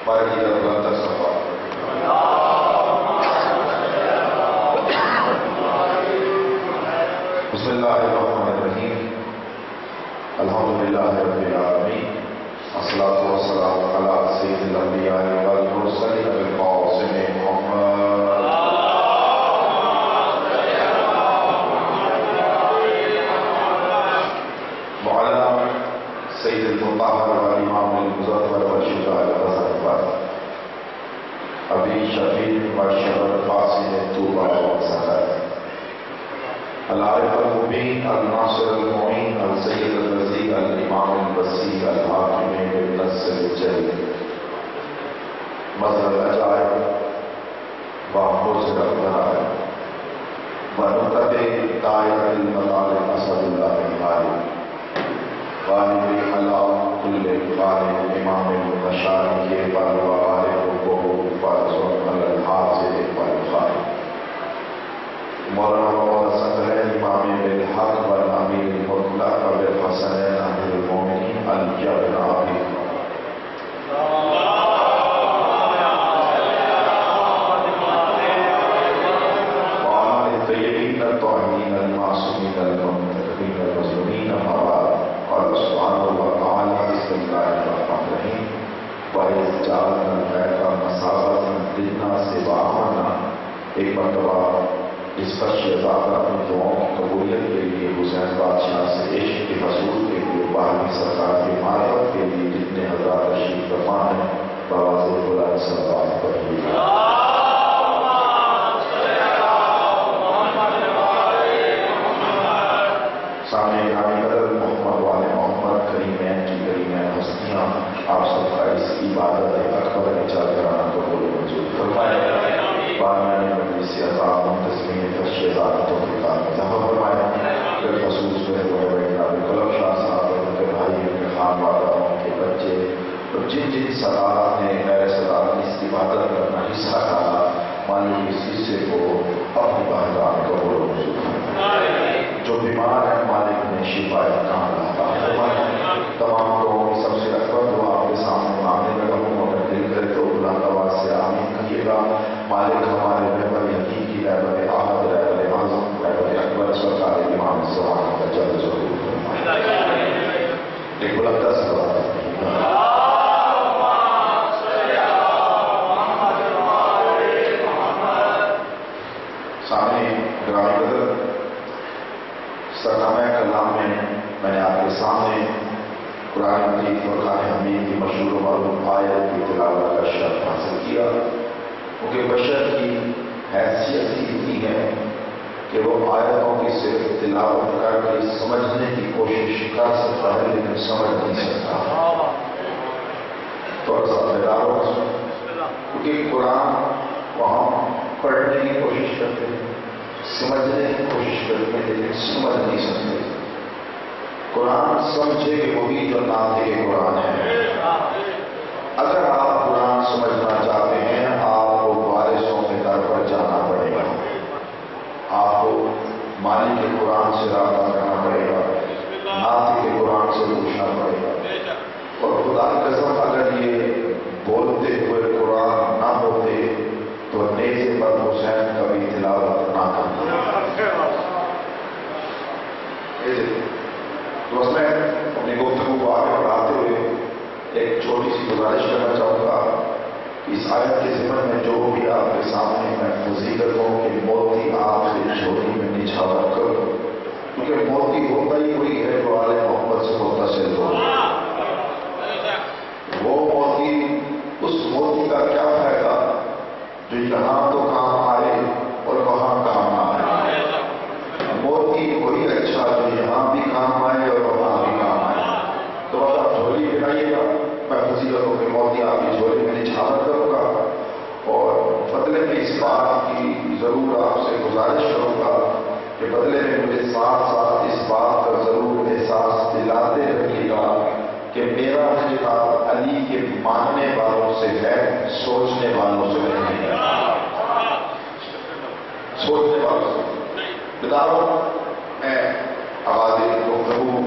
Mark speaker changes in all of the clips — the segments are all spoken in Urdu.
Speaker 1: بسم اللہ الرحمن الرحیم الحمدللہ رب العالمین الصلاۃ والسلام علی سید الانبیاء والمرسلین القاسم محمد وعلی سید المطہر والامام المظفر والشجاع الظفر ابی شفیع والشبر فاسد طوبى وسعد العارف المبین الناصر المعین السید الرضی الامام الوسیع الحاکم بالنص الجلی مظہر العجائب ومرسل الغرائب ونقطہ دائرۃ المطالب اسد اللہ الغالب غالب الحلال کل غالب امام المشارق والوغالب فرض علی الحاصل والخالق مولانا سنگرین امام بالحق والامیر المطلق بالحسنین امیر المومنین الجبر عبید وعلى الطیبین الطاہرین المعصومین المنتخبین المظلومین مواد قال سبحانہ وتعالی بسم اللہ الرحمن الرحیم وَإِذْ جَعَلْنَا الْبَيْتَ مَثَابَةً لِلنَّاسِ وَأَمْنًا ایک مرتبہ اس پر شہزادہ اپنی دعاؤں کی قبولیت کے لیے حسین بادشاہ سے عشق کے حصول کے لیے باہمی سرکار کی معرفت کے لیے جتنے حضرات تشریف فرما ہیں بآواز بلند صلوات پڑھیے سامنے گرامی قدر محمد والے محمد کریمین کی کریمین ہستیاں آپ سب کا اس عبادت اکبر میں چل کرانا قبول منظور فرمائے بارمانی مجلس عذاب منتظمین فرشیزات توفیقات مظہر فرمائے بالخصوص میں وہ بیٹھنا بکلب شاہ صاحب ان کے بھائی ان کے خان وادہ ان کے بچے اور جن جن صدارت نے میرے صدارت اس عبادت کرنا حصہ ڈالا مالک اس حصے کو اپنی بہران قبول منظور فرمائے جو بیمار ہیں مالک نے شفایت کام رہتا فرمائے تمام لوگوں کی سب سے اکبر دعا آپ کے سامنے مانگنے میں رہوں اگر دل کرے تو بلند آواز سے آمین کہیے گا مالک ہمارے رہبر یقین کی رہبر احد رہبر اعظم رہبر اکبر سرکار امام الزمان کا جلد ضرور فرمائے ایک بلند صلوات سامنے گرامی قدر سرنامہ کلام میں نے آپ کے سامنے قرآن مجید فرقان حمید کی مشہور و معروف آیت کی تلاوت کا شرف حاصل کیا کیونکہ بشر کی حیثیت ہی اتنی ہے کہ وہ آیتوں کی صرف تلاوت کر کے سمجھنے کی کوشش کر سکتا ہے لیکن سمجھ نہیں سکتا تھوڑا سا بیدار ہو کیونکہ قرآن کو ہم پڑھنے کی کوشش کرتے ہیں سمجھنے کی کوشش کرتے ہیں لیکن سمجھ نہیں سکتے قرآن سمجھے کہ وہی جو ناطق قرآن ہے اگر آپ قرآن سمجھنا چاہتے ہیں آپ کو وارثوں کے در پر جانا پڑے گا آپ کو مالک کے قرآن سے رابطہ کرنا پڑے گا ناطق کے قرآن سے پوچھنا پڑے گا اور خدا کی قسم اگر یہ بولتے ہوئے قرآن نہ ہوتے تو نیزے پر حسین کبھی تلاوت نہ کرتے تو اس میں اپنی گفتگو کو آگے بڑھاتے ہوئے ایک چھوٹی سی گزارش کرنا چاہوں گا اس آیت کے ضمن میں جو بھی آپ کے سامنے میں فضیلت ہوں کہ موتی آپ سے جھولی میں نچھاور کرو کیونکہ موتی ہوتا ہی کوئی ہے جو آل محمد سے متصل ہو وہ موتی اس موتی کا کیا فائدہ جو یہاں تو کام آئے اور وہاں کام نہ آئے موتی وہی اچھا جو یہاں بھی کام آئے اور وہاں بھی کام آئے تو بس آپ جھولی پہنائیے گا میں فضیلتوں کے موتی آپ کی جھولی میں نچھاور کروں گا اور بدلے میں اس بات کی ضرور آپ سے گزارش کروں گا کہ بدلے میں مجھے ساتھ ساتھ اس بات کا ضرور احساس دلاتے رہیے گا کہ میرا خطاب علی کے ماننے والوں سے ہے سوچنے والوں سے نہیں ہے سوچنے والوں سے بتاؤ میں آواز گفتگو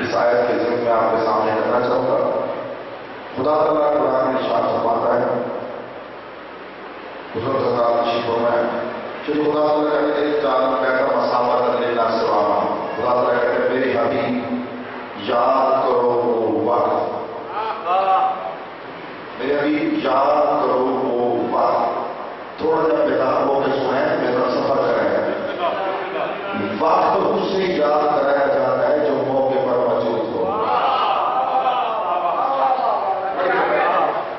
Speaker 1: اس آیت کے ذکر میں آپ کے سامنے کرنا چاہوں گا خدا تعالیٰ قرآن میں ارشاد فرماتا ہے بزرگ حضرات تشریف فرمائیں کہ خدا تعالیٰ کہتے ہیں جان بیٹا مساوات لینا سواما. خدا تعالیٰ کہتے ہیں میری حبیب یاد کرو وہ وقت، میرے حبیب یاد کرو وہ وقت. تھوڑا جب بیدار ہو کے سنیں میرا سفر کریں. وقت اسے یاد کرایا جاتا ہے جو موقع پر موجود ہو.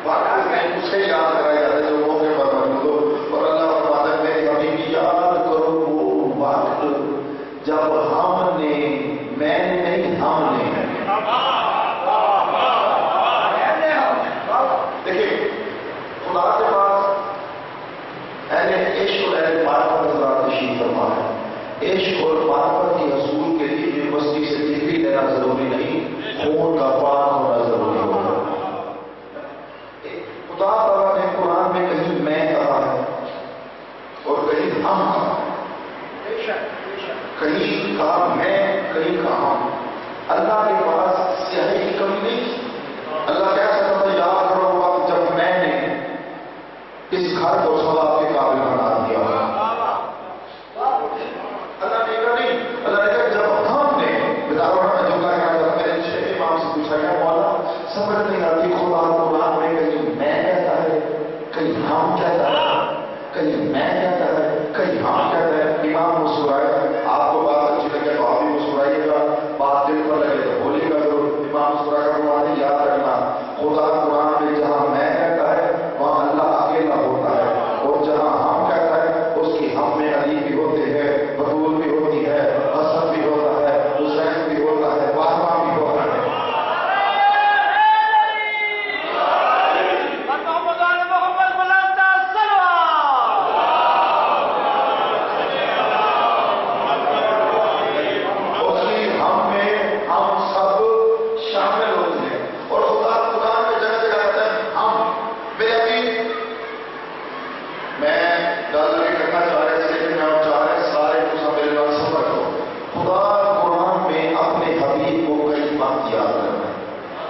Speaker 1: وقت اسے یاد کرایا جاتا ہے جو موقع پر موجود ہو. اور اللہ فرماتا ہے میرے حبیب یاد کرو وہ وقت جب ہم نے، میں نہیں ہم نے. دیکھیں خدا کے پاس اہل عشق اور اہل معرفت حضرات تشریف فرما ہے. عشق اور معرفت کے حصول کے لیے یونیورسٹی سے ڈگری لینا ضروری نہیں، خون کا پاک ہونا ضروری ہوگا. خدا تعالیٰ نے قرآن میں کہیں میں کہا ہے اور کہیں ہم کہا ہے. کہیں کہا میں، کہیں کہا ہم. اللہ کے پاس سیاہی کی کمی نہیں. اللہ کہہ سکتا تھا یاد کرو وقت جب میں نے اس گھر کو ثواب کے قابل بنا دیا. اللہ نے کہا نہیں. اللہ نے کہا جب ہم نے بداروں میں جو کہا کہ میرے شیخ امام سے پوچھا گیا مولا سمجھ نہیں آتی خدا قرآن میں کہیں میں کہتا ہے، کہیں ہم کہتا ہے، کہیں میں کہتا ہے، کہیں ہم کہتا ہے. امام مسکرائے. آپ کو بات اچھی لگے تو آپ بھی مسکرائیے گا، بات دل پر لگے تو بولیے گا ضرور. امام مسکرا کر قرآن یاد رکھنا خدا قرآن میں جہاں میں کہتا ہے وہاں اللہ اکیلا ہوتا ہے، اور جہاں ہم کہتا ہے اس کی ہم میں علی بھی ہوتے ہیں، بطول بھی ہوتی ہے، حسن بھی ہوتا ہے، حسین بھی ہوتا ہے، فاطمہ بھی ہوتا ہے.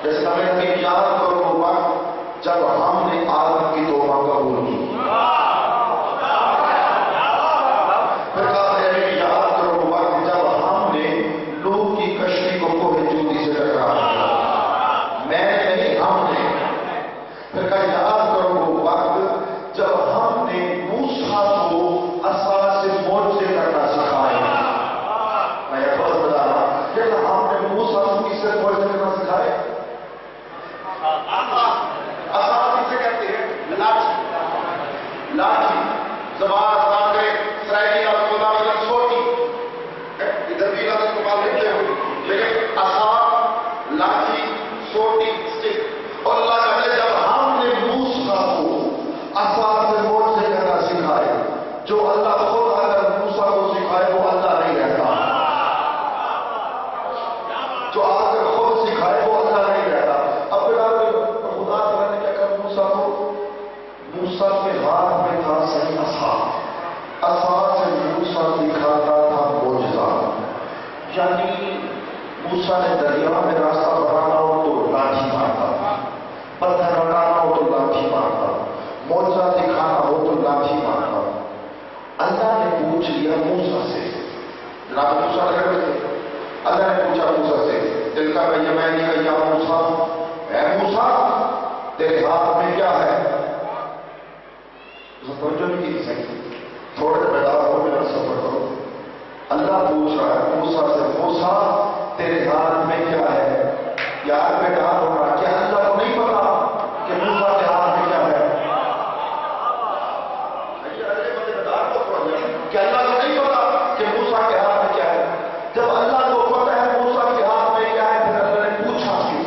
Speaker 1: جیسے ہمیں کہ یاد کرو وہ وقت جب ہم نے آدم کی توبہ قبول کی. پھر کہا ہے یاد کرو وہ وقت جب ہم نے لوگ کی کشتی کو کوہ جودی سے ٹکرا دیا. میں نہیں ہم نے. پھر کہا یاد کرو وہ وقت جب ہم نے موسیٰ کو عصا سے معجزے کرنا سکھایا. میں یہ فرض بتا رہا ہوں کہ ہم نے موسیٰ کو کس سے معجزے کرنا سکھائے. آسان کسے کہتے ہیں؟ لاٹھی. لاٹھی زبان آسان کرے سرائیلی لفظ کو نام چھوٹی ادھر بھی لفظ کو بات لکھتے ہو لیکن آسان لاٹھی چھوٹی سٹک. اور اللہ کہتے ہیں جب ہم نے موسیٰ کو عصا سے معجزے کرنا سکھائے. جو اللہ خود اگر موسیٰ کو سکھائے وہ اللہ نہیں رہتا. جو اگر خود سکھائے وہ اللہ نہیں رہتا. اب خدا تعالیٰ نے کیا کہا موسیٰ کو، موسیٰ کے ہاتھ میں تھا صحیح عصا. عصا سے موسیٰ دکھاتا تھا معجزہ. یعنی موسیٰ نے دریا میں راستہ بنانا ہو تو لاٹھی مارتا، پتھر ہٹانا ہو تو لاٹھی مارتا، معجزہ دکھانا ہو تو لاٹھی مارتا. اللہ نے پوچھ لیا موسیٰ سے. جناب موسیٰ لگے ہوئے تھے. اللہ نے پوچھا موسیٰ سے دل کا بیمانی کا یا موسیٰ اے موسیٰ تیرے ہاتھ میں کیا ہے؟ توجہ نہیں کی صحیح. تھوڑے بیدار ہو میرا سفر کرو. اللہ پوچھ رہا ہے موسیٰ سے موسیٰ تیرے ہاتھ میں کیا ہے؟ یار بیدار ہو رہا. کیا اللہ کو نہیں پتا کہ موسیٰ کے ہاتھ میں کیا ہے؟ کہ اللہ کو نہیں پتا کہ موسیٰ کے ہاتھ میں کیا ہے؟ جب اللہ کو پتا ہے موسیٰ کے ہاتھ میں کیا ہے پھر اللہ نے پوچھا کیوں؟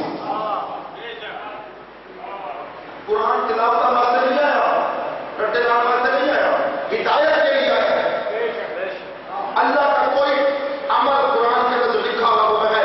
Speaker 1: قرآن تلاوت اللہ سے نہیں آیا، رٹے اللہ سے نہیں آیا، ہدایت کے لیے آیا. اللہ کا کوئی عمل قرآن کے اندر لکھا ہوا وہ ہے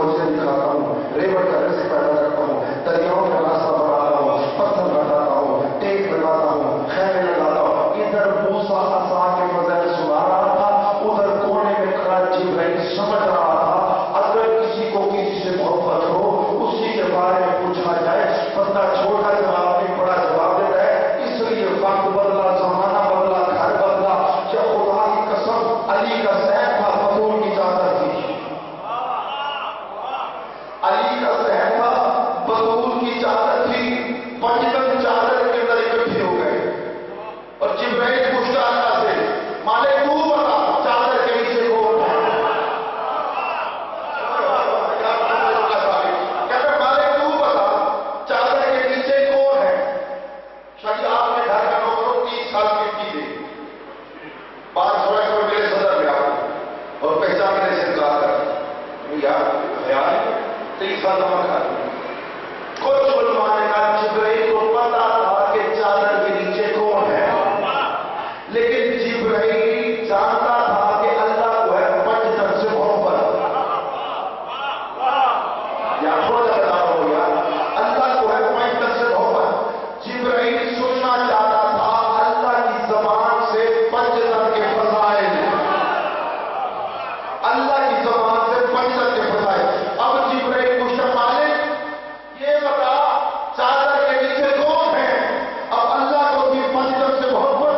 Speaker 1: موجزے دکھاتا ہوں، ریوڑ کا رزق پیدا کرتا ہوں، دریاؤں کا راستہ بناتا ہوں، پتھر بناتا ہوں، ٹیک لگاتا ہوں، خیمے لگاتا ہوں۔ ادھر موسیٰ عصا کے فضائل سنا رہا تھا، ادھر کونے میں کھڑا جبرائیل سمجھ رہا تھا اگر کسی کو کسی سے محبت ہو اسی کے بارے میں پوچھا جائے بندہ چھوٹا جواب نہیں بڑا جواب دیتا ہے۔ اس لیے وقت بدلا، زمانہ بدلا، گھر بدلا۔ جب خدا کی قسم علی کا صحن تھا، بطول کی چادر تھی، علی کا صحن تھا، بطول کی چادر تھی، پنجتن چادر کے اندر اکٹھے ہو گئے اور جبرائیل پوچھتا اللہ سے مالک تو بتا چادر کے نیچے کون ہے؟ کہتا مالک تو بتا چادر کے نیچے کون ہے؟ شاید آپ نے گھر کا نوکر 30 سال کی دے بات سوڑا کر میرے صدر میں آپ اور پہچان میرے سے انکار کر یار خیال ہے 30 سال میں کھا کچھ علماء نے کہا جبرائیل کو پتا تھا کہ چادر کے نیچے کون ہے، لیکن جبرائیل جانتا تھا کہ اللہ کو ہے پنجتن سے محبت۔ یا تھوڑا سا بتا رہا ہوں یار، اللہ کو ہے پنجتن سے محبت۔ جبرائیل سننا چاہتا تھا اللہ کی زبان سے پنجتن کے فضائل، اللہ کی زبان سے پنجتن کے فضائل۔ اب جبرائیل پوچھتا مالک یہ بتا چادر کے نیچے کون ہے؟ اب اللہ کو بھی پنجتن سے محبت،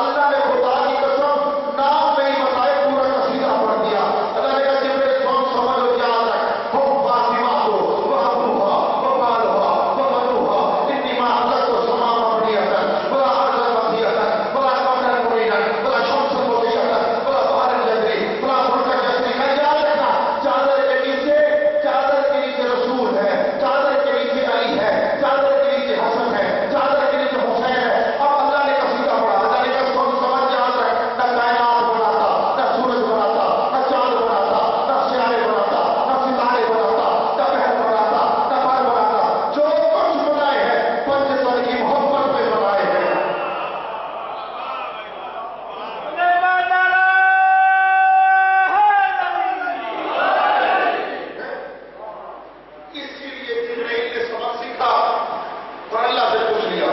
Speaker 1: اللہ نے خدا کی قسم نام نہیں بتائے پورا قصیدہ پڑھ دیا۔ اللہ نے کہا جبرائیل تم سمجھ لو یاد رکھ ہم فاطمہ تو وابوہا وبالہا وبنوہا انی ما حلق و سمام اپنیتن بلا عرض مدیتن بلا قمر مرینن بلا شمس مدیتن بلا بحر جدری بلا فرق جدری۔ کہ یاد رکھنا چادر کے نیچے رسول ہے، چادر کے نیچے علی ہے، چادر کے نیچے حسن ہے، چادر کے نیچے حسین ہے۔ اب اللہ نے قصیدہ پڑھا، اللہ نے کہا تم سمجھ یاد رکھ نہ کائنات بناتا، نہ سورج بناتا، نہ چاند بناتا، نہ سیارے بناتا، نہ ستارے بناتا، نہ بحر بناتا، نہ بر بناتا، جو کچھ بنائے ہیں پنجتن کی محبت میں بنائے ہیں۔ اسی لیے جبرائیل نے سبق سیکھا اور اللہ سے پوچھ لیا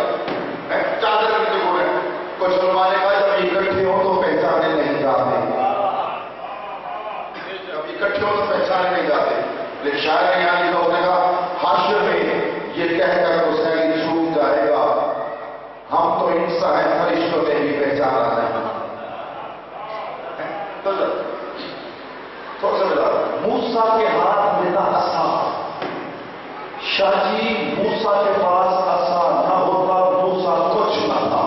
Speaker 1: چادر کے نیچے کون ہے؟ کچھ علماء نے کہا جب اکٹھے ہوں تو پہچانے نہیں جاتے، جب اکٹھے ہوں تو پہچانے نہیں جاتے۔ لیکن شاعر نے یہاں لکھا ہونے کا حاشر میں یہ کہہ کر حسین چھوٹ جائے گا ہم تو انسان ہیں فرشتوں نے بھی پہچانا نہیں۔ تھوڑا سا بتا موسیٰ کے ہاتھ میں تھا عصا، شاہ جی موسیٰ کے پاس عصا نہ ہوتا موسیٰ کچھ نہ تھا۔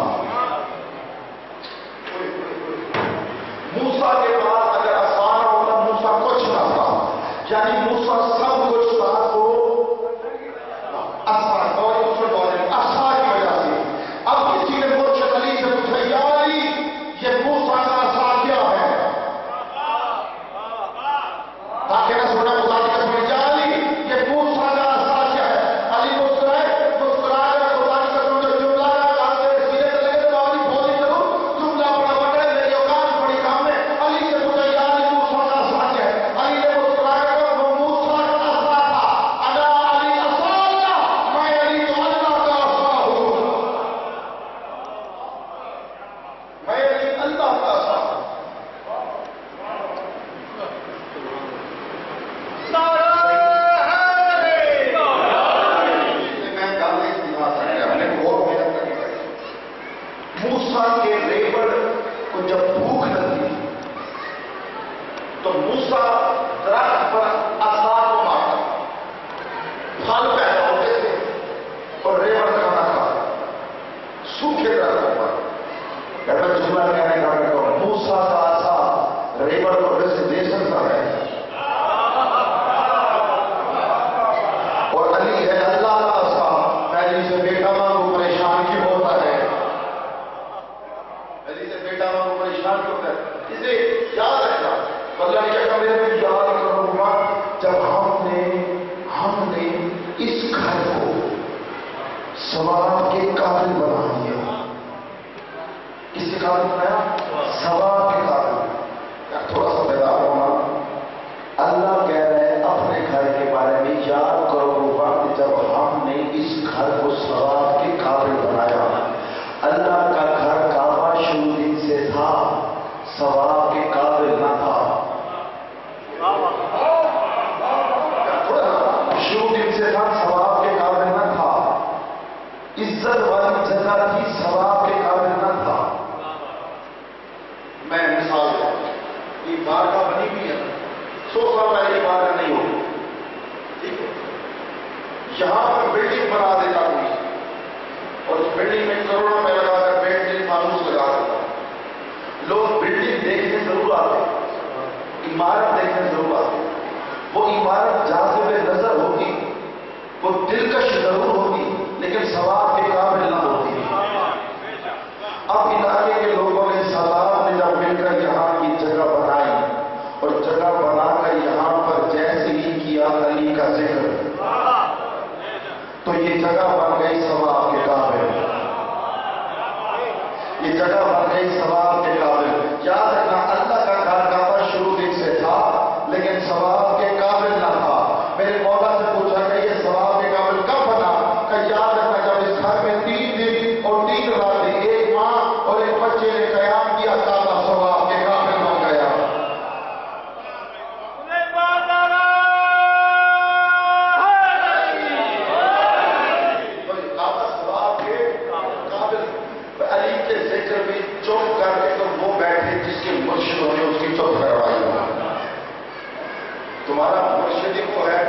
Speaker 1: موسیٰ کے پاس اگر عصا نہ ہوتا موسیٰ کچھ نہ تھا، یعنی موسیٰ سب کچھ تھا تو عصا عصا کی وجہ سے۔ اب کسی نے مرشد علی سے پوچھا یا علی یہ موسیٰ کا عصا کیا ہے؟ تاکہ نہ سنا خدا کی قسم یا علی یہ موسیٰ کا عصا کیا ہے؟ علی مسکرائے کر خدا کی قسم جو جملہ کا سیدھے چلے گئے تو علی بہت ہی ضرور جملہ بڑا بڑا میری اوقات بڑی کام ہے۔ علی سے پوچھا یا علی موسیٰ کا عصا کیا ہے؟ علی نے مسکرائے کر وہ موسیٰ کا عصا تھا۔ انا علی عصا اللہ، میں علی تو اللہ کا عصا ہوں، میں علی اللہ کا عصا ہوں۔ موسیٰ کے ریوڑ کو جب بھوک لگتی تو موسیٰ درخت پر عصا کو مارتا، پھل پیدا ہوتے تھے اور ریوڑ کھانا کھاتا سوکھے درخت پر۔ کہتا جملہ کہنے کا کہ موسیٰ کا عصا ریوڑ کو رزق دے سکتا ہے اور علی ہے اللہ کا عصا، پہلی سے بیٹا مانگو پریشان کیوں ہوتا ہے؟ علی سے بیٹا مانگو پریشان کیوں ہوتا ہے؟ اسے یاد رکھنا تو اللہ نے کہا میرے بھی یاد کروں گا جب ہم نے اس گھر کو ثواب کے قابل بنا دیا۔ کس کے قابل بنایا؟ ثواب کے قابل۔ تھوڑا سا بیدار ہونا، اللہ کہہ رہے اپنے گھر سے تھا ثواب کے قابل نہ تھا، عزت والی جگہ تھی ثواب کے قابل نہ تھا۔ میں مثال دوں، یہ بارگاہ بنی ہوئی ہے، 100 سال پہلے یہ بارگاہ نہیں ہوگی، ٹھیک ہے؟ یہاں پر بلڈنگ بنا دیتا کوئی، اور اس بلڈنگ میں کروڑوں روپے لگا کر بلڈنگ فانوس لگا دیتا، لوگ بلڈنگ دیکھنے ضرور آتے، عمارت دیکھنے ضرور آتے، وہ عمارت جاذب نظر ہوگی، وہ دلکش ضرور ہوگی، لیکن ثواب کے قابل نہ ہوتی۔ اب علاقے کے لوگوں نے سادات نے جب مل کر یہاں کی جگہ بنائی، اور جگہ بنا کر یہاں پر جیسے ہی کیا علی کا ذکر، تو یہ جگہ بن گئی ثواب کے قابل، یہ جگہ بن گئی ثواب کے قابل۔ یاد رکھنا، اللہ کا کارنامہ شروع دن سے تھا، لیکن ثواب کے قابل نہ تھا۔ میرے مولا سے پوچھا کہ یہ ثواب کے قابل کب بنا؟ کہ یاد رکھنا، جب اس گھر میں 3 دن اور 3 راتیں ایک ماں اور ایک بچے نے قیام کیا، کعبہ ثواب کے قابل بن گیا۔ کعبہ ثواب کے قابل۔ علی کے ذکر میں چپ کر کے تو وہ بیٹھے جس کے مرشدوں نے اس کی چپ کروائی۔ تمہارا مرشد وہ ہے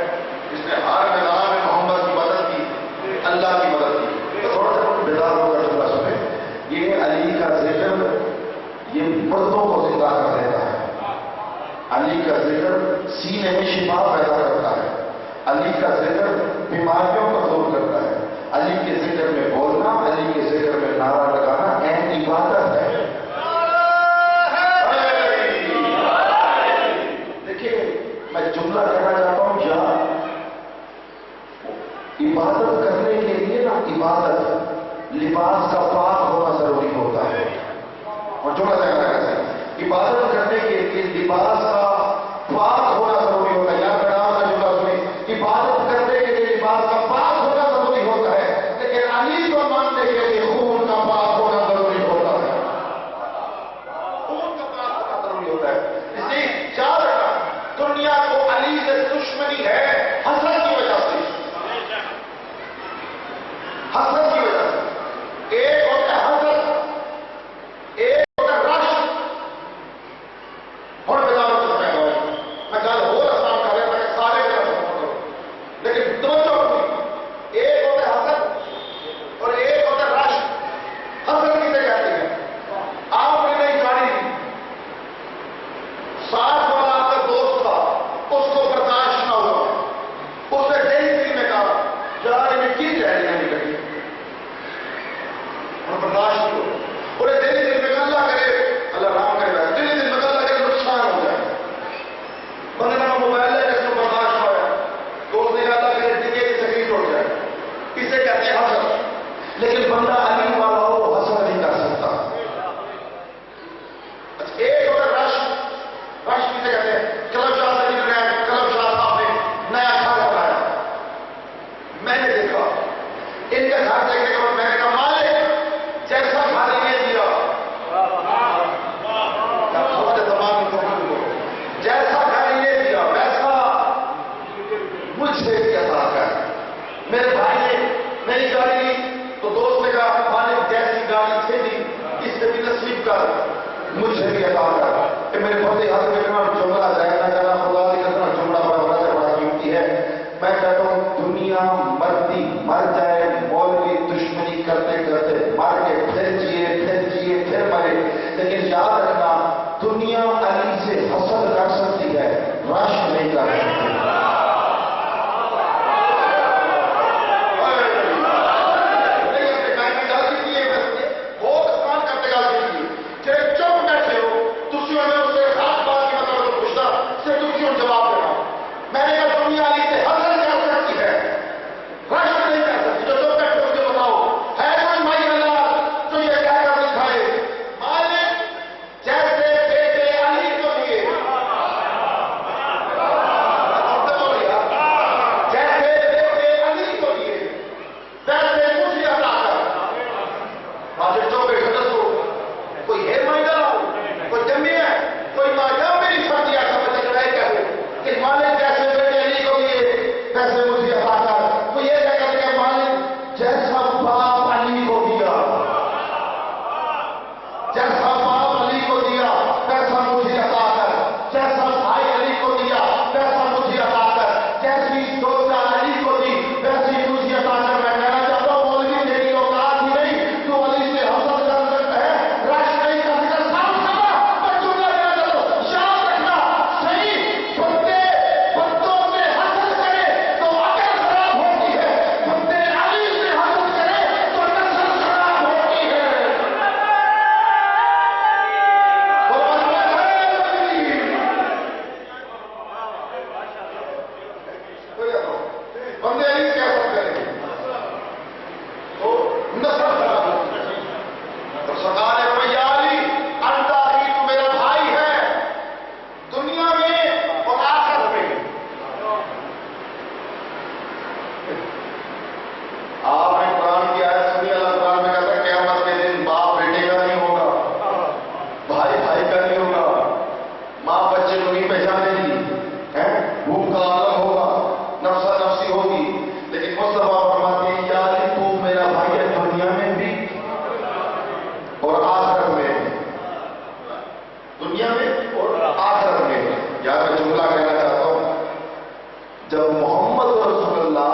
Speaker 1: جس نے ہر میدان میں محمد کی مدد کی، اللہ کی مدد کی۔ تو تھوڑا سا بیدار ہو کر تھوڑا سنیں، یہ علی کا ذکر یہ مردوں کو زندہ کر دیتا ہے، علی کا ذکر سینے میں شفا پیدا کرتا ہے، علی کا ذکر بیماریوں کو دور کرتا ہے، علی کے ذکر میں بولنا، علی کے ذکر میں نعرہ لگانا اہم عبادت ہے۔ میں جملہ کہنا چاہتا ہوں، یہاں عبادت کرنے کے لیے نا، عبادت لباس کا پاک ہونا ضروری ہوتا ہے، اور جملہ کہنا ہے عبادت کرنے کے لیے لباس کا پاک ہونا ضروری ہوتا ہے۔ یا بڑا جملہ سنیں، عبادت کرنے کے لیے لباس کا پاک ہونا ضروری ہوتا ہے، لیکن علی کو ماننے کے لیے خون کا پاک ہونا ضروری ہوتا ہے، خون کا پاک ہونا ضروری ہوتا ہے۔ اس لیے یاد رکھنا، دنیا کو علی سے دشمنی ہے حسد کی وجہ سے، حسد کی وجہ سے۔ ایک ہوتا ہے حسد، ایک ہوتا ہے رش۔ اور میں کل ہو آسان کر رہا تھا کہ سارے میرا سپورٹ کرو، لیکن توجہ ہوتی، ایک ہوتا ہے حسد اور ایک ہوتا ہے رش۔ حسد کسے کہتے ہیں؟ آپ نے نہیں جانی، ساتھ والا آپ کا دوست تھا، اس کو برداشت نہ ہوا، اس نے دل میں کہا یار انہیں کی تیاریاں نہیں کری، اور برداشت نہیں ہوا۔ انہیں دل میں اللہ کرے، اللہ رام کرے، دل میں اللہ کرے نقصان ہو جائے۔ بندے کا موبائل ہے جس کو برداشت ہو ہے، دوست نے اللہ کرے ٹکے کی سکریٹ اٹھ جائے، اسے کہتے ہیں حسد۔ لیکن بندہ علی والا ہو وہ حسد نہیں کر سکتا۔ ایک ہوتا رش، رش کسے کہتے ہیں؟ کلب شاہ صاحب نے، کلب شاہ صاحب نے نیا گھر بنایا، میں نے دیکھا ان کا گھر دیکھنے کے بعد میں نے کہا مالک جیسا گھر یہ دیا، جیسا گھر یہ دیا ویسا مجھے بھی عطا کر۔ میرے بھائی نے نئی گاڑی لی تو دوست نے کہا مالک جیسی گاڑی تھی دی اس سے بھی نصیب کر، مجھے بھی عطا کر۔ کہ میرے بہت ہاتھ میں جملہ جائے نہ کہنا، خدا کی قسم جملہ بڑا سے بڑا قیمتی ہے۔ میں کہتا ہوں دنیا مرتی مر جائے، مولوی دشمنی کرتے کرتے مر کے پھر جیے پھر مرے، لیکن یاد رکھنا دنیا علی سے حسد کر سکتی ہے، رش نہیں کر سکتی۔ میں نے کہا دنیا علی سے حسد کر سکتی ہے، رش نہیں کر سکتی۔ جو بیٹھے مجھے بتاؤ، ہے کوئی مائی اللہ جو یہ کہہ کر دکھائے مالک جیسے بیٹے علی کو لیے، جیسے بیٹے علی کو لیے ویسے مجھے عطا کر۔ مالک جو بیٹھے دسو کوئی ہے مائی اللہ، کوئی جمی ہے، کوئی ماں جب میری فرضی ایسا بچے کہے کہ مالک جیسے بیٹے علی کو لیے ویسے مجھے عطا کر۔ جب محمد رسول اللہ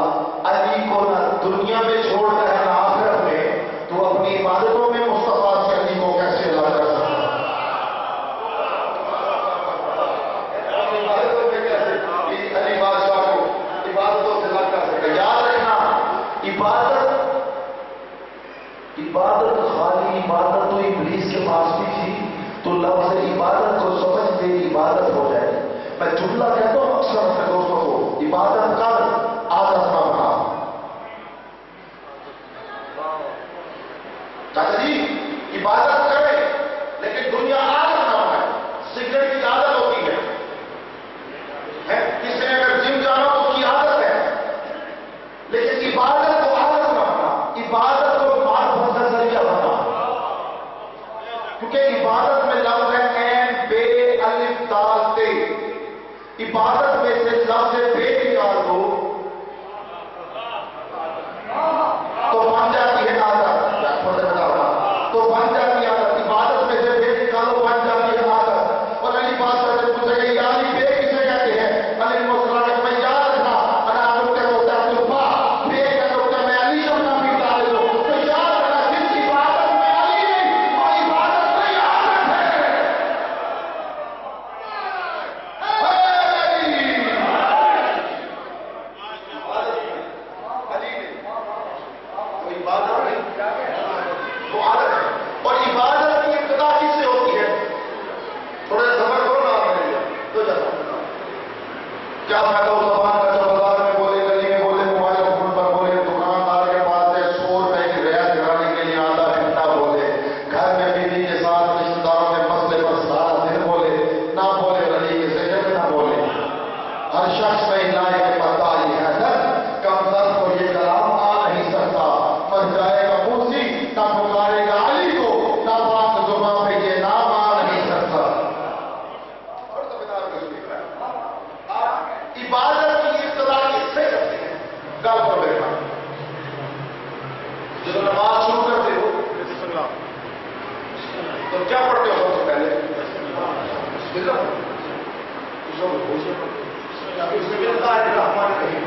Speaker 1: علی کو نہ دنیا میں چھوڑتا ہے نہ آخرت میں، تو اپنی عبادتوں میں مصطفیٰ سے علی کو کیسے ادا کر سکتا ہے؟ اپنی عبادتوں میں کیسے علی بادشاہ کو عبادتوں سے الگ کر سکتا ہے؟ یاد رکھنا، عبادت خالی عبادت تو ابلیس کے پاس بھی تھی، تو لفظ عبادت کو سمجھ دے عبادت ہو جائے۔ میں جملہ کہتا ہوں اکثر اپنے دوستوں کو، عبادت کر عادت نہ بنا۔ چاچا جی عبادت کرے لیکن دنیا عادت نہ بنائے۔ سگریٹ کی عادت ہوتی ہے، کسی نے اگر جم جانا تو اس کی عادت ہے، لیکن عبادت کو عادت نہ بنا، عبادت کو معرفت کا ذریعہ بنا۔ کیونکہ عبادت میں لفظ ہے عین بے الف دال تے، عبادت میں سے لفظ بے نکال دو تو بن جاتی ہے عادت، تو بن جاتی ہے عادت۔ عبادت میں سے بے نکالو بن جاتی ہے عادت۔ اور علی بادشاہ سے پوچھا کہ یا علی بے کسے کہتے ہیں؟ علی مسلم میں یاد رکھنا، انا نقطہ ہوتا ہے طلبا بے کا نقطہ میں علی اپنا بھی ڈال دو، تو یاد رکھنا جس کی عبادت میں علی نہیں وہ عبادت نہیں عادت ہے۔ وہ عادت ہے۔ اور عبادت کی ابتدا کس سے ہوتی ہے؟ تھوڑا صبر کرو نا آپ میرے لیے تو جاتا کیا فائدہ اس زبان کا جو بازار میں بولے، گلی میں بولے، موبائل فون پر بولے، دکاندار کے پاس سے 100 روپے کی رعایت کرانے کے لیے آدھا گھنٹہ بولے، گھر میں بیوی کے ساتھ رشتے داروں میں مسئلے پر سارا دن بولے، نہ بولے گلی کے سجن نہ بولے۔ ہر شخص میں لائے کے پتا یہ حیدر کم در کو یہ کلام آ نہیں سکتا، مر جائے گا موسی نہ پکارے گا علی کو، نہ بات زبان پہ یہ نام آ نہیں سکتا۔ عبادت کی ابتدا کس سے کرتے ہیں؟ گل پر بیٹھا جب نماز شروع کرتے ہو تو کیا پڑھتے ہو؟ سب سے پہلے بسم اللہ الرحمن الرحیم۔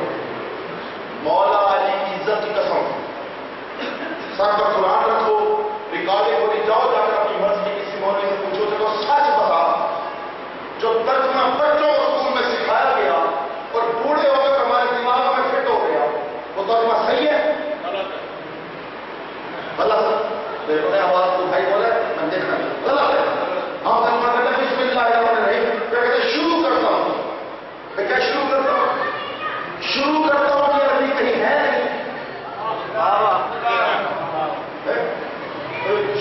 Speaker 1: مولا علی کی عزت کی قسم، سر پر قرآن رکھو، ریکارڈنگ ہو رہی، جاؤ جا کر اپنی مرض کی کسی مولوی سے پوچھو تو سچ بتا، جو ترجمہ بچوں کو اسکول میں سکھایا گیا اور بوڑھے ہو کر ہمارے دماغ میں فٹ ہو گیا، وہ ترجمہ صحیح ہے غلط؟ دیکھو نے آواز تو بھائی بولے میں دیکھنا غلط ہے۔ ہم ترجمہ کرتے ہیں بسم اللہ الرحمن الرحیم، پھر کہتے ہیں شروع کرتا ہوں۔ میں کیا شروع کرتا ہوں؟ شروع کرتا ہوں کہ ابھی کہیں ہے نہیں،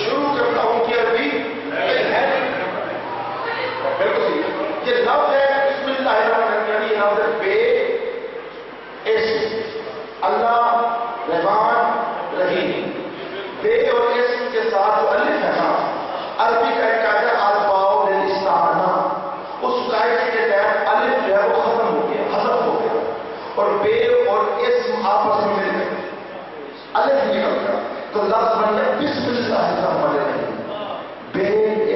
Speaker 1: شروع کرتا ہوں کہ ابھی کہیں ہے نہیں۔ بالکل یہ لفظ ہے بسم اللہ الرحمن الرحیم، یہ لفظ بے اسم اللہ رحمان رحیم۔ بے اور اسم کے ساتھ جو الف ہے نا، عربی کا ایک قاعدہ الفاء للاستعانہ، اس قاعدے کے تحت الف جو ہے وہ ختم ہو گیا، حذف ہو گیا، اور بے اور اسم آپس میں مل گئے، الف نکل گیا تو لفظ بن گیا بسم اللہ الرحمن الرحیم۔ بے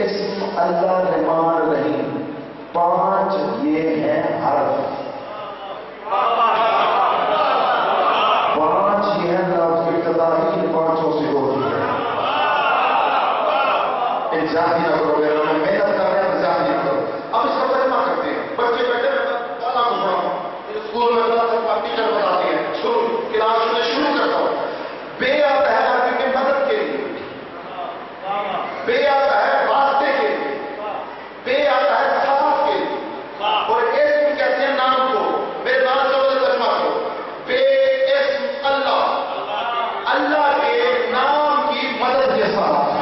Speaker 1: اسم اللہ رحمان رحیم، 5 یہ ہیں حرف، 5 یہ ہیں لفظ ابتدا ہی 5 سے ہوتی ہے۔ انتظار نہ کرو، محنت کر رہے ہیں، انتظار نہ کرو۔ اب اس کا ترجمہ کرتے ہیں، بچے بیٹھے کالا کو پڑھاؤ، اسکول میں ٹیچر بتاتے ہیں، کلاس میں شروع کرتا ہوں۔ بے آتا ہے عربی کے مدد کے لیے، بے آتا ہے واسطے کے لیے، بے آتا ہے ساتھ کے لیے، اور اسم کہتے ہیں نام کو۔ میرے نام سے ترجمہ کرو، بے اسم اللہ، اللہ کے نام کی مدد کے ساتھ۔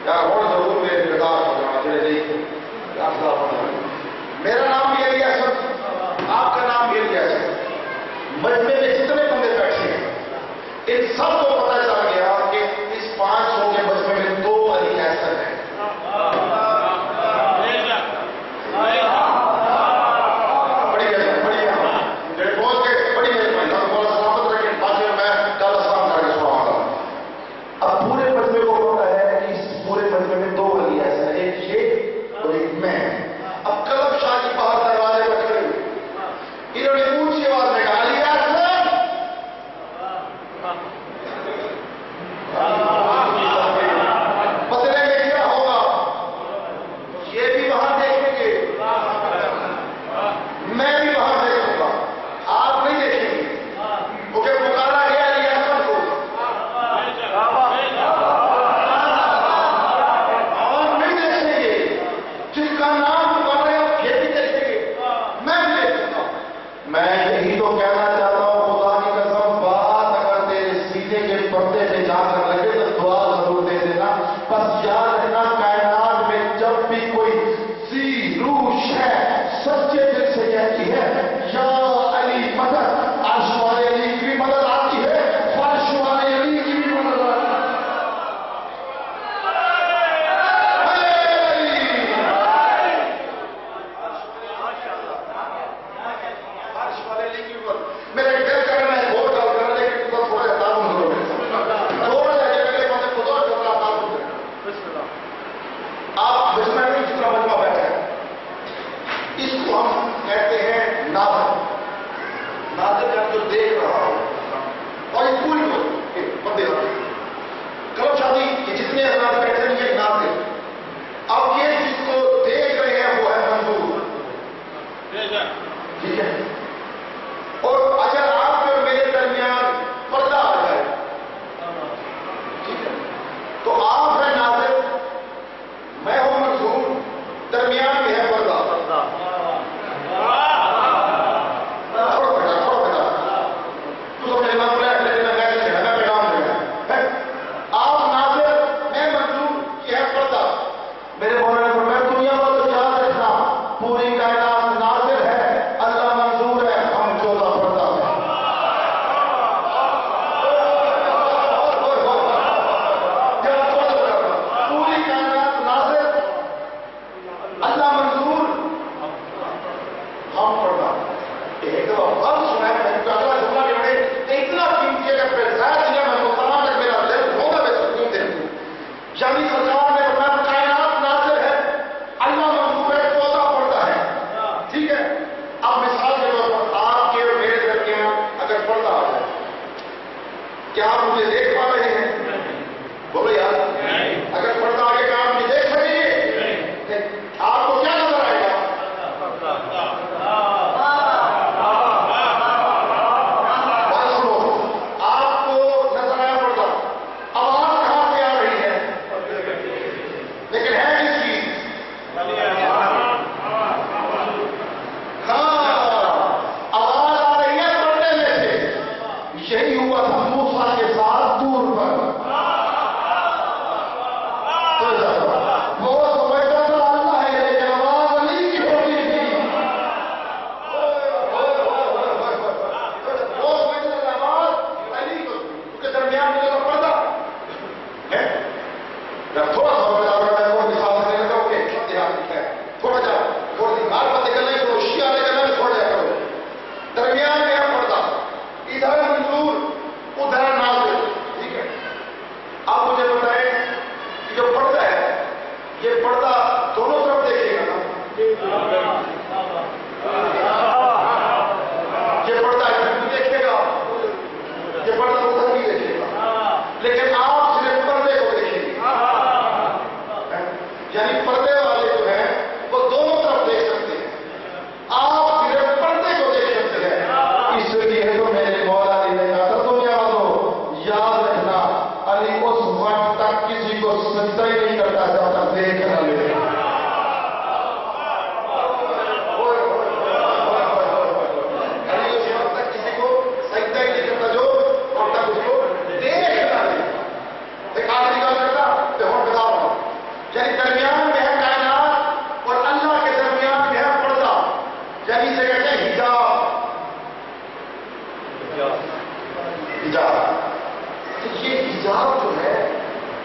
Speaker 2: یار ہوں ضرور میرے کردار ہو جانا چاہیے نہیں میرا نام بھی علی احسن آپ کا نام بھی علی احسن مجمع میں جتنے بندے بیٹھے ہیں ان سب کو پتہ چل گیا کہ اس 500 کے مجمع میں 2 علی احسن ہیں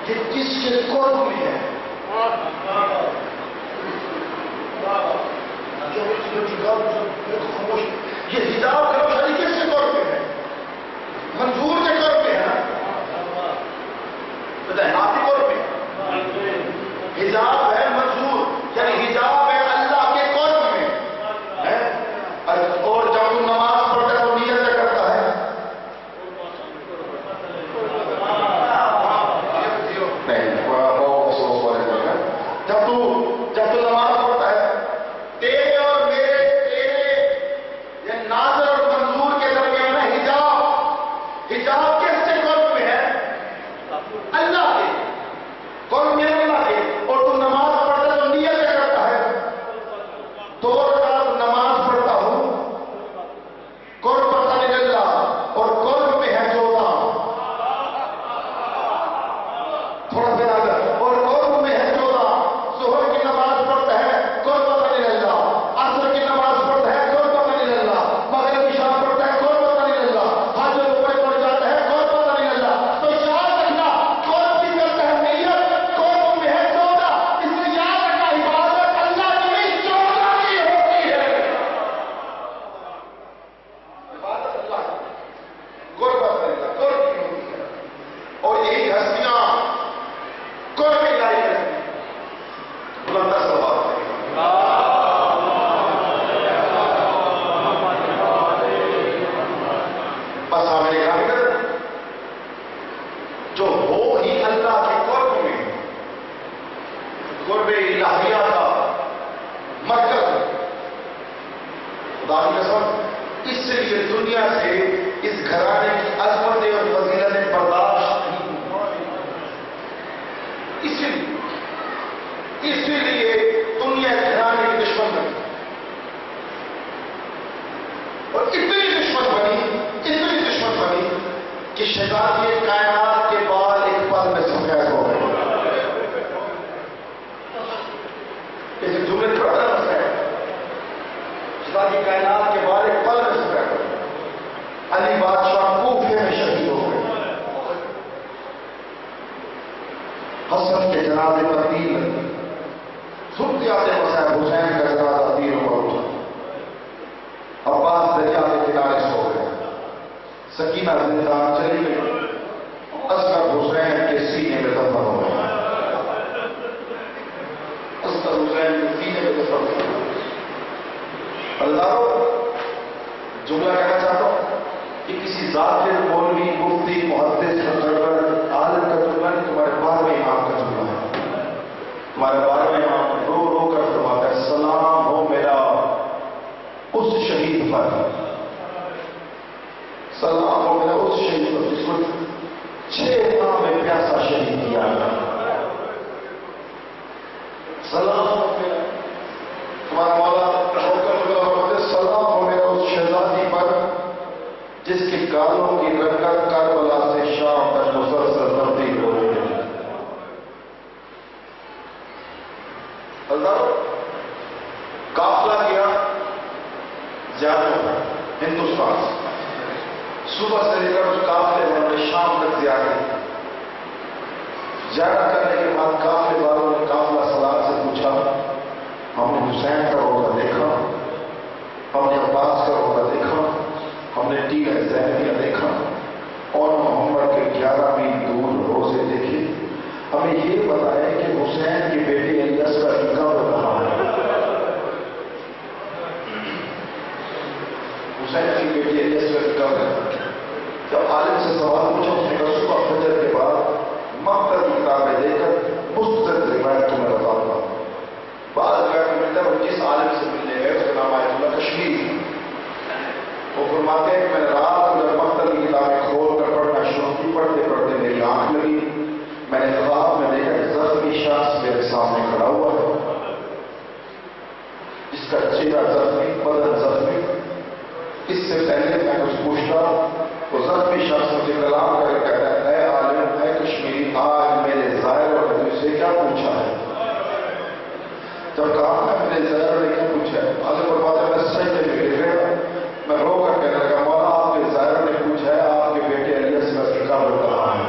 Speaker 2: کہ کس کے قرب میں ہے. یہ حجاب کی روشنی کس کے قرب میں ہے؟ منظور کے قرب میں ہے نا. بتائیں آپ کے قرب میں حجاب ہے منظور، یعنی حجاب ہے اللہ کے قرب میں ہے. اور جب وہ نماز پڑھتا ہے تو نیت کیا کرتا ہے؟ جب تو نماز پڑھتا ہے تیرے اور میرے یا ناظر اور منظور کے درمیان حجاب کس کے قرب میں ہے؟ اللہ کے قرب میں اللہ کے. اور تو نماز پڑھتا ہے تو نیت کیا کرتا ہے؟ 2 رکعت نماز پڑھتا ہوں قربۃ للہ، اور قرب میں ہے 14. تھوڑا سا آگے، اور قرب میں ہے 14. ظہر کی نماز پڑھتا ہے قربۃ للہ، عصر کی نماز پڑھتا ہے قربۃ للہ، مغرب کی شام پڑھتا ہے قربۃ للہ، حج عمرہ پڑھ جاتا ہے قربۃ للہ. تو یاد رکھنا قرب کی کرتا ہے نیت، قرب میں ہے 14. اس لیے یاد رکھنا عبادت اللہ کی نہیں 14 کی ہوتی ہے. عبادت اللہ کی قربۃ للہ قرب کی ہوتی ہے. اور یہی ہستیاں قرب الہی ہے. بلندہ سے بات کریں. بس ہمیں یاد کر جو ہو ہی اللہ کے قرب میں، قرب الہیہ کا مرکز ہے. خدا کی قسم اس سے لیے دنیا سے اس گھرانے کی عظمتیں اور فضیلتیں برداشت نہیں ہوئی. اسی لیے دنیا گھرانے کی دشمن بنی، اور اتنی دشمن بنی کہ شیطان کی کائنات کے بال ایک پل میں سفید ہو گئے. اس جملے میں بڑا مسئلہ ہے. شیطان کی کائنات کے بال ایک پل میں سفید ہو گئے. علی بادشاہ کوفے میں شہید ہو گئے. حسن کے جنازے پر تیر لگی. سنتے آتے مسائل حسین کا جنازہ تیروں پر اٹھا. عباس دریا کے کنارے سو گئے. سکینہ زندان چلی گئی. اصغر حسین کے سینے میں دفن ہو گئے. اصغر حسین کے سینے میں دفن ہو گئے. اللہ جملہ کہنا چاہتا ہوں کہ کسی ذاکر، مولوی، مفتی، محدث، عالم کا جملہ نہیں، تمہارے 12ویں امام کا جملہ ہے. تمہارے 12ویں امام رو رو کر فرماتا ہے سلام ہو میرا اس شہید پر، سلام ہو میرا اس شہید پر جس کو 6 ماہ میں پیاسا شہید کیا گیا. سلام ہو میرا تمہارا مولا سلام ہو میرا اس شہزادی پر جس کے گالوں کی رنگت کربلا سے شام تک مسلسل تبدیل ہو رہی ہے. اللہ قافلہ گیا زیادہ ہندوستان سے، صبح سے لے کر قافلے والوں نے شام تک زیادہ کرنے کے بعد قافلے والوں نے قافلہ سلام سے پوچھا ہم نے حسین کا روزہ دیکھا، ہم نے عباس کا روزہ دیکھا، ہم نے ٹی زینبیہ دیکھا اور محمد کے 11 میل دور روزے دیکھے. ہمیں یہ بتایا کہ حسین کے بیٹے الیاس کا نکاح کہاں ہے. حسین کی بیٹی الیاس کا نکاح ہے. جب عالم سے سوال پوچھا اس نے کہا صبح فجر کے بعد مقتل کی کتابیں دے کر مستند روایت تمہیں بتاؤں گا. بعد روایت میں ملتا ہے وہ جس عالم سے ملنے گئے اس کا نام آیت اللہ کشمیر. وہ فرماتے ہیں کہ میں نے رات کو جب مقتل کی کتابیں کھول کر پڑھنا شروع کی، پڑھتے پڑھتے میری آنکھ لگی. میں نے خواب میں دیکھا کہ زخمی شخص میرے سامنے کھڑا ہوا ہے جس کا چہرہ زخمی، بدن زخمی. اس سے پہلے میں کچھ پوچھتا وہ زخمی شخص مجھے کلام کر کے کہتا ہے اے عالم، اے کشمیری، آج میرے ظاہر اور نے تجھ سے کیا پوچھا ہے؟ جب کہا میں میرے ظاہر نے کیا پوچھا ہے؟ عالم پر بات ہے میں سجدے میں گر گیا. میں رو کر کہنے لگا مولا آپ کے ظاہر نے پوچھا ہے آپ کے بیٹے الیاس کا نکاح کہاں ہے.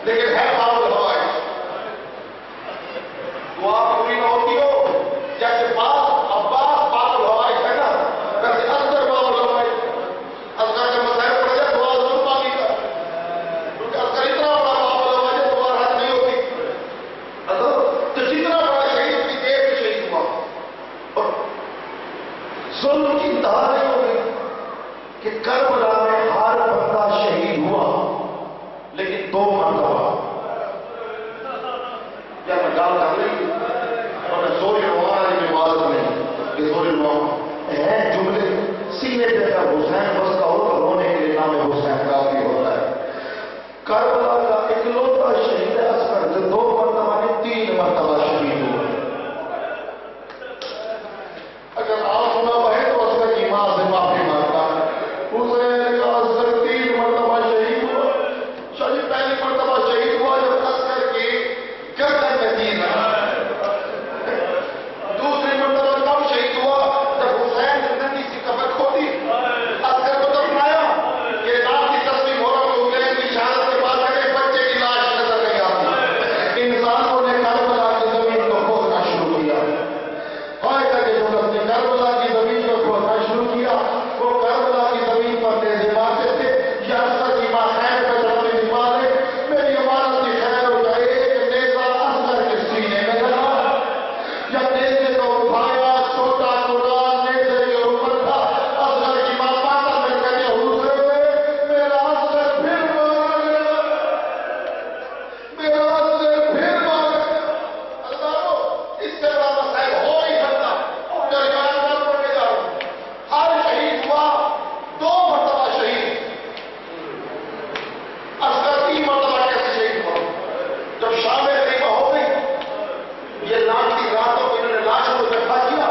Speaker 2: لیکن ہے باب الحوائج. دعا پوری نہ ہوتی ہو جیسے عباس باب الحوائج ہے نا، ویسے اصغر باب الحوائج. اصغر کے مسائل پڑھ جائے دعا ضرور مانگی گا، کیونکہ اصغر اتنا بڑا باب الحوائج ہے دعا رد نہیں ہوتی. تو جتنا بڑا شہید کی دیر میں شہید ہوا اور ظلم کی انتہا نہیں ہو گئی کہ کربلا میں ہر بندہ شہید ہوا لیکن 2 مرتبہ. کیا میں گال کر رہی اور میں زور روانہ کی عبادت نہیں کہ زور روانہ ہے جملے سینے پہ اگر حسین بس کا ہو تو رونے کے لیے نام حسین کافی ہوتا ہے. کربلا کا اکلوتا شہید اصغر جو 2 مرتبہ نے 3 مرتبہ شہید ہوا. اگر آپ نہ بہے تو اصغر کی ماں سے معافی مانگتا. حسین کا اصغر 3 مرتبہ شہید ہوا. شاید پہلی مرتبہ شہید ہوا جب اصغر کی گردن میں تیر لگا. دوسری مرتبہ کب شہید ہوا جب حسین نے ننھی سی قبر کھودی، اصغر کو دفنایا کہ رات کی تصویر ہو رہا ہو گئے کی شہادت کے بعد اگر بچے کی لاش نظر نہیں آتی. انسانوں نے کربلا کی زمین کو کھودنا شروع کیا. ہائے تک نے کربلا کی زمین کو کھودنا شروع کیا. وہ کربلا کی زمین پر تیزے مارتے تھے. یا اصغر کی ماں خیر پہ چڑھنے کی مارے میری عمارت کی خیر ہو جائے کہ نیزہ اصغر کے سینے میں لگا. جب نیزے کو اٹھایا چھوٹا چھوٹا نیزے کے اوپر تھا. اصغر کی ماں پاتا میں کہتے حسین میرا اصغر پھر مار گیا، میرا اصغر پھر مار گیا. اللہ اس سے بڑا مسائل ہو نہیں سکتا. جو ایمان پر پڑھنے جا رہا ہوں ہر شہید ہوا 2 مرتبہ شہید. اصغر 3 مرتبہ کیسے شہید ہوا؟ جب شام غریبہ ہو گئی یہ لانتی راتوں کو انہوں نے لاشوں کو اکٹھا کیا.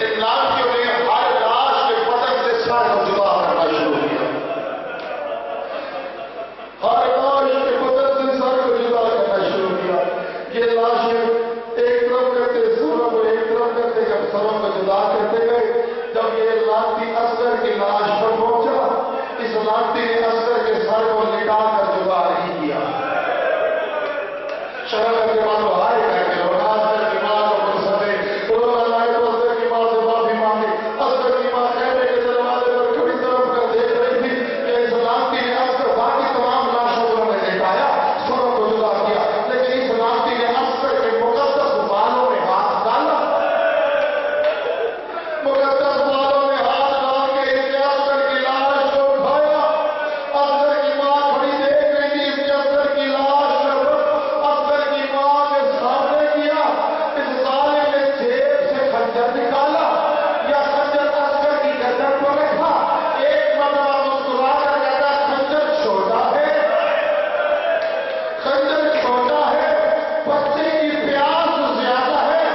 Speaker 2: ان لانتیوں نے ہر لاش کے بدن سے سر کو جدا کرنا شروع کیا. ہر لاش کے بدن سے سر کو جدا کرنا شروع کیا. یہ لاشیں ایک طرف کرتے سروں کو ایک طرف کرتے جب سروں کو جدا کرتے گئے. جب یہ لانتی اصغر کی لاش پر پہنچا اس لانتی نے اصغر کے سر کو لٹا کر جدا نہیں کیا. شرم کے بعد وہ ہائے کہہ کے لوگ اصغر کی ماں کو منصبے انہوں نے تو اصغر کی ماں سے معافی مانگی. اصغر کی ماں خیمے کے دروازے پر کھڑی طرف کر دیکھ رہی تھی کہ اس لانتی نے اصغر باقی تمام لاشوں کو انہوں نے لٹایا سروں کو جدا کیا لیکن اس لانتی نے اصغر کے مقدس بالوں میں ہاتھ ڈالا. مقدس بالوں میں ہاتھ ڈال کے اس نے اصغر کی لاش کو اٹھایا. اصغر کی ماں کھڑی دیکھ رہی تھی. اس نے اصغر کی لاش اصغر کی ماں کے سامنے کیا. اس ظالم نے جیب سے خنجر نکالا یا خنجر اصغر کی گردن پر رکھا. ایک مرتبہ مسکرا کر کہتا خنجر چھوٹا ہے، خنجر چھوٹا ہے، بچے کی پیاس زیادہ ہے.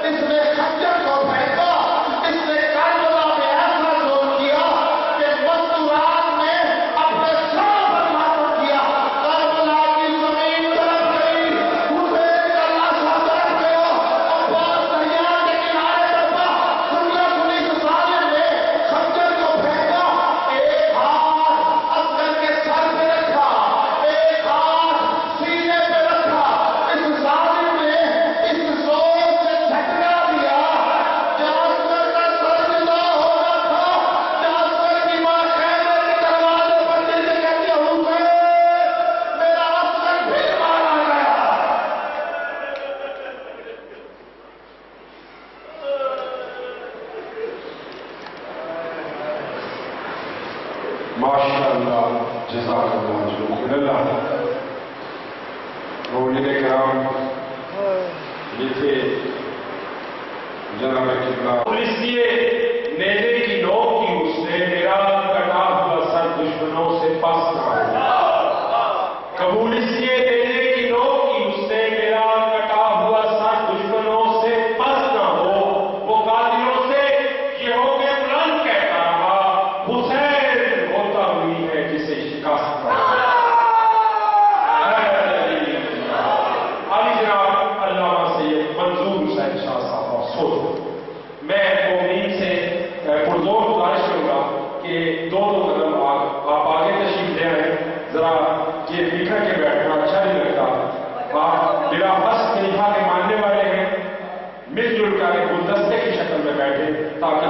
Speaker 2: اس نے خنجر کو پھینکا. اس نے کربلا میں ایسا زور کیا کہ مستورات نے اپنے سر پر ماتم کیا. کربلا کی زمین طرف گئی. حسین کا لاشا طرف گیا. عباس دریا کے کنارے دبا. سنیا سنی اس ظالم نے خنجر کو پھینکا. ایک ہاتھ اصغر کے سر پہ رکھا، ایک ہاتھ سینے پہ رکھا. اس ظالم نے اس زور سے جھٹکا دیا جہاں اصغر کا سر جدا ہو رہا تھا. جہاں اصغر کی ماں خیمے کے دروازے پر جیسے کہتی حسین میرا اصغر پھر مارا گیا.
Speaker 3: ماشاءاللہ جزاک اللہ اللہ. مولین کرام یہ تھے جناب قبلہ. پولیس یہ نیزے کی نوک کی اس نے میرا کٹا ہوا سر دشمنوں سے پاس نہ ہوا. قبول اس لیے نیزے کی نوک کی اس نے میرا کٹا ہوا سر دشمنوں سے پاس نہ ہو. وہ قاتلوں سے یہ ہو کے بلند کہتا رہا حسین ہوتا ہوئی ہے جسے شکست پڑا. علی جناب علامہ سید منظور حسین شاہ صاحب افسوس. میں مومنین سے پرزور گزارش کروں گا کہ 2 قدم آپ آگے تشریف لے آئیں. ذرا یہ بکھر کے بیٹھنا اچھا نہیں لگتا. آپ میرا بس خلیفہ کے ماننے والے ہیں, مل جل کر ایک گلدستے کی شکل میں بیٹھے تاکہ